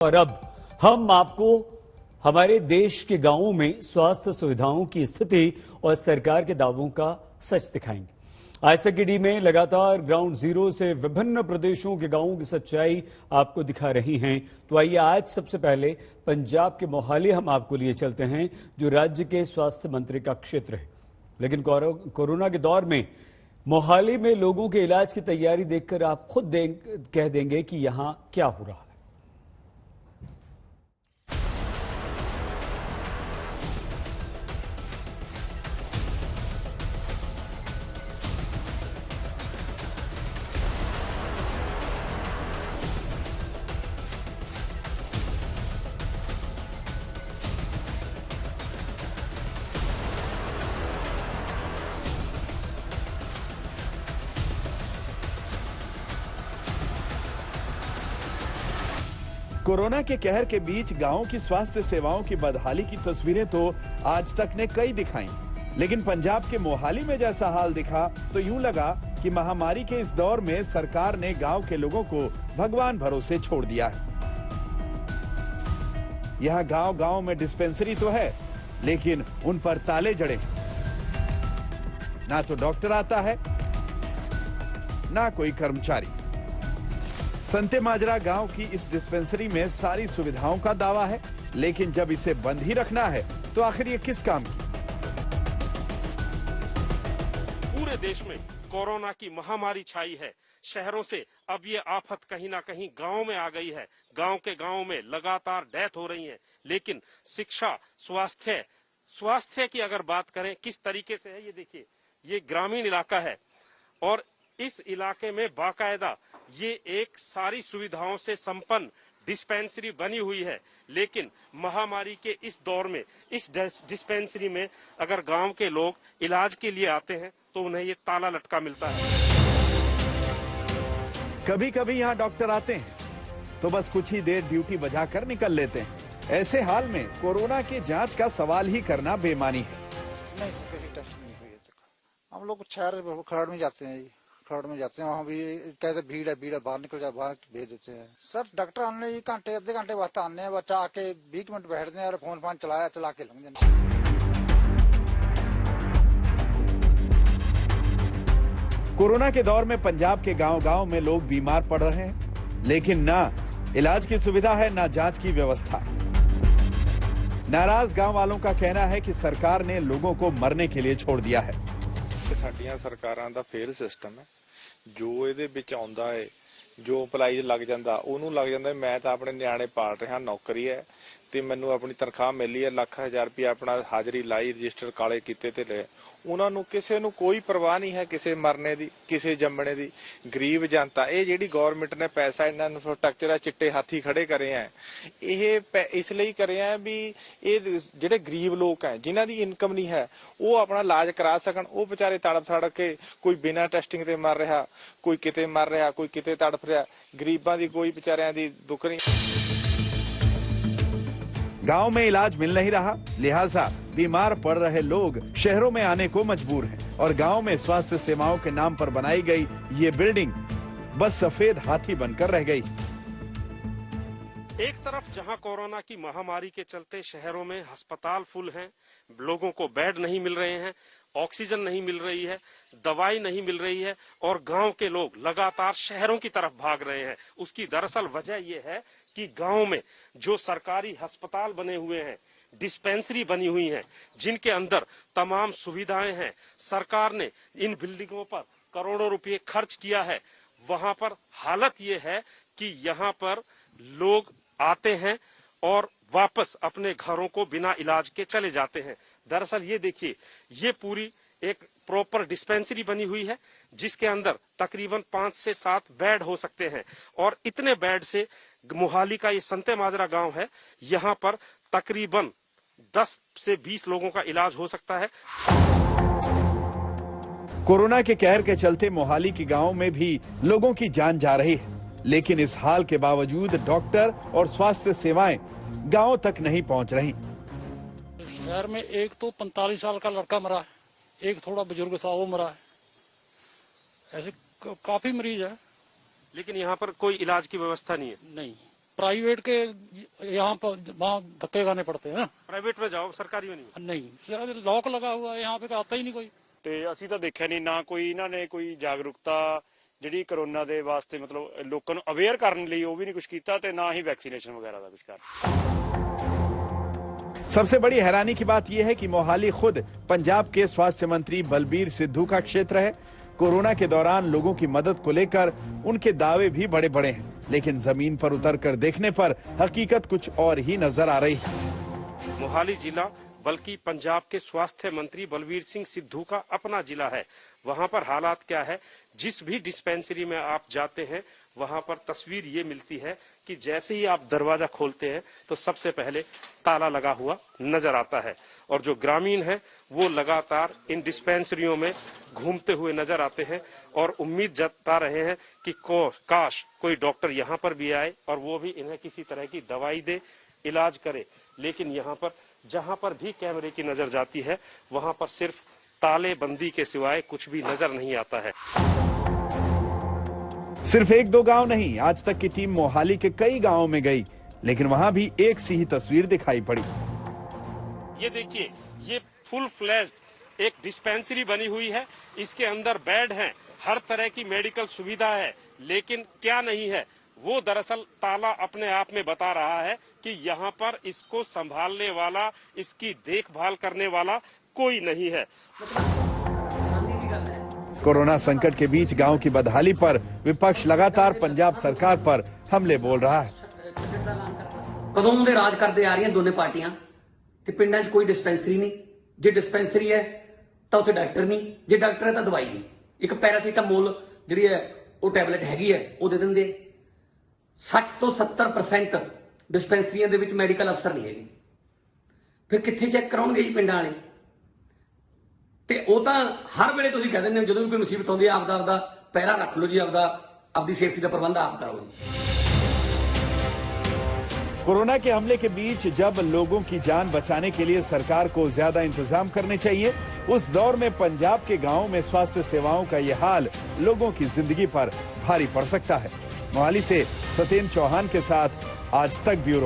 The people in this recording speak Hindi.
और अब हम आपको हमारे देश के गांवों में स्वास्थ्य सुविधाओं की स्थिति और सरकार के दावों का सच दिखाएंगे। आज तक की डी में लगातार ग्राउंड जीरो से विभिन्न प्रदेशों के गांवों की सच्चाई आपको दिखा रही हैं। तो आइए आज सबसे पहले पंजाब के मोहाली हम आपको लिए चलते हैं, जो राज्य के स्वास्थ्य मंत्री का क्षेत्र है। लेकिन कोरोना के दौर में मोहाली में लोगों के इलाज की तैयारी देखकर आप खुद कह देंगे कि यहां क्या हो रहा है। कोरोना के कहर के बीच गांव की स्वास्थ्य सेवाओं की बदहाली की तस्वीरें तो आज तक ने कई दिखाई, लेकिन पंजाब के मोहाली में जैसा हाल दिखा तो यूं लगा कि महामारी के इस दौर में सरकार ने गांव के लोगों को भगवान भरोसे छोड़ दिया है। यहां गांव-गांव में डिस्पेंसरी तो है, लेकिन उन पर ताले जड़े, ना तो डॉक्टर आता है ना कोई कर्मचारी। संते माजरा गांव की इस डिस्पेंसरी में सारी सुविधाओं का दावा है, लेकिन जब इसे बंद ही रखना है तो आखिर ये किस काम की? पूरे देश में कोरोना की महामारी छाई है। शहरों से अब ये आफत कहीं ना कहीं गांव में आ गई है। गांव के गांव में लगातार डेथ हो रही है, लेकिन शिक्षा, स्वास्थ्य की अगर बात करें किस तरीके से है, ये देखिए, ये ग्रामीण इलाका है और इस इलाके में बाकायदा ये एक सारी सुविधाओं से संपन्न डिस्पेंसरी बनी हुई है। लेकिन महामारी के इस दौर में इस डिस्पेंसरी में अगर गांव के लोग इलाज के लिए आते हैं तो उन्हें ये ताला लटका मिलता है। कभी कभी यहाँ डॉक्टर आते हैं तो बस कुछ ही देर ड्यूटी बजाकर निकल लेते हैं। ऐसे हाल में कोरोना की जांच का सवाल ही करना बेमानी है। नहीं सर, किसी टेस्ट नहीं हुई है। हम लोग शहर खरड़ में जाते हैं, वहाँ भी कहते भीड़ है, बाहर निकल जाए, बाहर भेज देते हैं। सर डॉक्टर आने घंटे आधे घंटे बाद आने हैं, बच्चा आके 20 मिनट बैठते हैं और फोन चला के लग जाते। कोरोना के दौर में पंजाब के गांव-गांव में लोग बीमार पड़ रहे हैं, लेकिन ना इलाज की सुविधा है, ना जांच की व्यवस्था। नाराज गांव वालों का कहना है कि सरकार ने लोगों को मरने के लिए छोड़ दिया है। ਸਾਡੀਆਂ ਸਰਕਾਰਾਂ ਦਾ ਫੇਲ ਸਿਸਟਮ ਹੈ। ਜੋ ਇਹਦੇ ਵਿੱਚ ਆਉਂਦਾ ਹੈ, ਜੋ ਅਪਲਾਈ ਲੱਗ ਜਾਂਦਾ ਉਹਨੂੰ ਲੱਗ ਜਾਂਦਾ। ਮੈਂ ਤਾਂ ਆਪਣੇ ਨਿਆਣੇ ਪਾਲ ਰਿਹਾ, ਨੌਕਰੀ ਹੈ ਤੇ ਮੈਨੂੰ ਆਪਣੀ ਤਨਖਾਹ ਮਿਲੀ ਹੈ, ਲੱਖ ਹਜ਼ਾਰ ਰੁਪਏ ਆਪਣਾ ਹਾਜ਼ਰੀ ਲਾਈ, ਰਜਿਸਟਰ ਕਾਲੇ ਕੀਤੇ ਤੇ ਲੈ। ਉਹਨਾਂ ਨੂੰ ਕਿਸੇ ਨੂੰ ਕੋਈ ਪਰਵਾਹ ਨਹੀਂ ਹੈ ਕਿਸੇ ਮਰਨੇ ਦੀ, ਕਿਸੇ ਜੰਮਣੇ ਦੀ। ਗਰੀਬ ਜਨਤਾ, ਇਹ ਜਿਹੜੀ ਗਵਰਨਮੈਂਟ ਨੇ ਪੈਸਾ ਇਹਨਾਂ ਇਨਫਰਾਸਟ੍ਰਕਚਰ ਚਿੱਟੇ ਹਾਥੀ ਖੜੇ ਕਰੇ ਆ, ਇਹ ਇਸ ਲਈ ਕਰੇ ਆ ਵੀ ਇਹ ਜਿਹੜੇ ਗਰੀਬ ਲੋਕ ਹੈ ਜਿਨ੍ਹਾਂ ਦੀ ਇਨਕਮ ਨਹੀਂ ਹੈ ਉਹ ਆਪਣਾ ਇਲਾਜ ਕਰਾ ਸਕਣ। ਉਹ ਵਿਚਾਰੇ ਤੜਫ ਕੇ, ਕੋਈ ਬਿਨਾਂ ਟੈਸਟਿੰਗ ਤੇ ਮਰ ਰਿਹਾ, ਕੋਈ ਕਿਤੇ ਮਰ ਰਿਹਾ, ਕੋਈ ਕਿਤੇ ਤੜਫ ਰਿਹਾ। ਗਰੀਬਾਂ ਦੀ ਕੋਈ ਵਿਚਾਰਿਆਂ ਦੀ ਦੁੱਖ नहीं। गांव में इलाज मिल नहीं रहा, लिहाजा बीमार पड़ रहे लोग शहरों में आने को मजबूर हैं और गांव में स्वास्थ्य सेवाओं के नाम पर बनाई गई ये बिल्डिंग बस सफेद हाथी बनकर रह गई। एक तरफ जहां कोरोना की महामारी के चलते शहरों में अस्पताल फुल हैं, लोगों को बेड नहीं मिल रहे हैं, ऑक्सीजन नहीं मिल रही है, दवाई नहीं मिल रही है और गांव के लोग लगातार शहरों की तरफ भाग रहे हैं। उसकी दरअसल वजह यह है कि गांव में जो सरकारी अस्पताल बने हुए हैं, डिस्पेंसरी बनी हुई हैं, जिनके अंदर तमाम सुविधाएं हैं, सरकार ने इन बिल्डिंगों पर करोड़ों रुपए खर्च किया है। वहां पर हालत यह है कि यहां पर लोग आते हैं और वापस अपने घरों को बिना इलाज के चले जाते हैं। दरअसल ये देखिए, ये पूरी एक प्रॉपर डिस्पेंसरी बनी हुई है जिसके अंदर तकरीबन 5 से 7 बेड हो सकते हैं और इतने बेड से मोहाली का ये संते माजरा गांव है, यहाँ पर तकरीबन 10 से 20 लोगों का इलाज हो सकता है। कोरोना के कहर के चलते मोहाली के गांव में भी लोगों की जान जा रही है, लेकिन इस हाल के बावजूद डॉक्टर और स्वास्थ्य सेवाएं गांव तक नहीं पहुंच रही। शहर में एक तो 45 साल का लड़का मरा है, एक थोड़ा बुजुर्ग था वो मरा है। ऐसे काफी मरीज है, लेकिन यहाँ पर कोई इलाज की व्यवस्था नहीं है। नहीं। प्राइवेट के यहाँ पर वहाँ धक्के खाने पड़ते हैं। प्राइवेट में जाओ, सरकारी में नहीं। नहीं, लॉक लगा हुआ है, यहाँ पे आता ही नहीं कोई। ਤੇ ਅਸੀਂ ਤਾਂ ਦੇਖਿਆ ਨਹੀਂ ਨਾ ਕੋਈ ਇਹਨਾਂ ਨੇ ਕੋਈ ਜਾਗਰੂਕਤਾ ਜਿਹੜੀ ਕਰੋਨਾ ਦੇ ਵਾਸਤੇ ਮਤਲਬ ਲੋਕਾਂ ਨੂੰ ਅਵੇਅਰ ਕਰਨ ਲਈ ਉਹ ਵੀ ਨਹੀਂ ਕੁਝ ਕੀਤਾ ਤੇ ਨਾ ਹੀ ਵੈਕਸੀਨੇਸ਼ਨ ਵਗੈਰਾ ਦਾ ਕੁਝ ਕਰ। सबसे बड़ी हैरानी की बात यह है कि मोहाली खुद पंजाब के स्वास्थ्य मंत्री बलबीर सिद्धू का क्षेत्र है। कोरोना के दौरान लोगों की मदद को लेकर उनके दावे भी बड़े बड़े हैं, लेकिन जमीन पर उतरकर देखने पर हकीकत कुछ और ही नजर आ रही है। मोहाली जिला बल्कि पंजाब के स्वास्थ्य मंत्री बलबीर सिंह सिद्धू का अपना जिला है। वहां पर हालात क्या है, जिस भी डिस्पेंसरी में आप जाते हैं वहां पर तस्वीर ये मिलती है कि जैसे ही आप दरवाजा खोलते हैं तो सबसे पहले ताला लगा हुआ नजर आता है, और जो ग्रामीण हैं वो लगातार इन डिस्पेंसरियों में घूमते हुए नजर आते हैं और उम्मीद जता रहे हैं कि काश कोई डॉक्टर यहाँ पर भी आए और वो भी इन्हें किसी तरह की दवाई दे, इलाज करे। लेकिन यहाँ पर जहां पर भी कैमरे की नजर जाती है वहां पर सिर्फ ताले बंदी के सिवाय कुछ भी नजर नहीं आता है। सिर्फ एक दो गांव नहीं, आज तक की टीम मोहाली के कई गांवों में गई, लेकिन वहां भी एक सी ही तस्वीर दिखाई पड़ी। ये देखिए, ये फुल फ्लैश्ड एक डिस्पेंसरी बनी हुई है, इसके अंदर बेड हैं, हर तरह की मेडिकल सुविधा है, लेकिन क्या नहीं है, वो दरअसल ताला अपने आप में बता रहा है कि यहाँ पर इसको संभालने वाला, इसकी देखभाल करने वाला कोई नहीं है। कोरोना संकट के बीच गांव की बदहाली पर विपक्ष लगातार पंजाब सरकार पर हमले बोल रहा है। कदों ਦੇ ਰਾਜ ਕਰਦੇ ਆ ਰਹੀਆਂ ਦੋਨੇ ਪਾਰਟੀਆਂ ਤੇ ਪਿੰਡਾਂ 'ਚ ਕੋਈ ਡਿਸਪੈਂਸਰੀ ਨਹੀਂ। ਜੇ ਡਿਸਪੈਂਸਰੀ ਹੈ ਤਾਂ ਉੱਥੇ ਡਾਕਟਰ ਨਹੀਂ, ਜੇ ਡਾਕਟਰ ਹੈ ਤਾਂ ਦਵਾਈ ਨਹੀਂ। ਇੱਕ ਪੈਰਾਸੀਟਾਮੋਲ ਜਿਹੜੀ ਹੈ ਉਹ ਟੈਬਲੇਟ ਹੈਗੀ ਹੈ ਉਹ ਦੇ ਦਿੰਦੇ। 60 ਤੋਂ 70% ਡਿਸਪੈਂਸਰੀਆਂ ਦੇ ਵਿੱਚ ਮੈਡੀਕਲ ਅਫਸਰ ਨਹੀਂ ਹੈਗੇ। ਫਿਰ ਕਿੱਥੇ ਚੈੱਕ ਕਰਾਉਣਗੇ ਜੀ ਪਿੰਡਾਂ ਵਾਲੇ? ਤੇ ਉਹ ਤਾਂ ਹਰ ਵੇਲੇ ਤੁਸੀਂ ਕਹਿ ਦਿੰਦੇ ਹੋ ਜਦੋਂ ਵੀ ਕੋਈ ਮੁਸੀਬਤ ਆਉਂਦੀ ਹੈ ਆਪਦਾ ਪਹਿਰਾ ਰੱਖ ਲਓ ਜੀ, ਆਪਦੀ ਸੇਫਟੀ ਦਾ ਪ੍ਰਬੰਧ ਆਪ ਕਰੋ ਜੀ। कोरोना के हमले के बीच जब लोगों की जान बचाने के लिए सरकार को ज्यादा इंतजाम करने चाहिए, उस दौर में पंजाब के गांवों में स्वास्थ्य सेवाओं का यह हाल लोगों की जिंदगी पर भारी पड़ सकता है। मोहाली से सत्येंद्र चौहान के साथ आज तक ब्यूरो।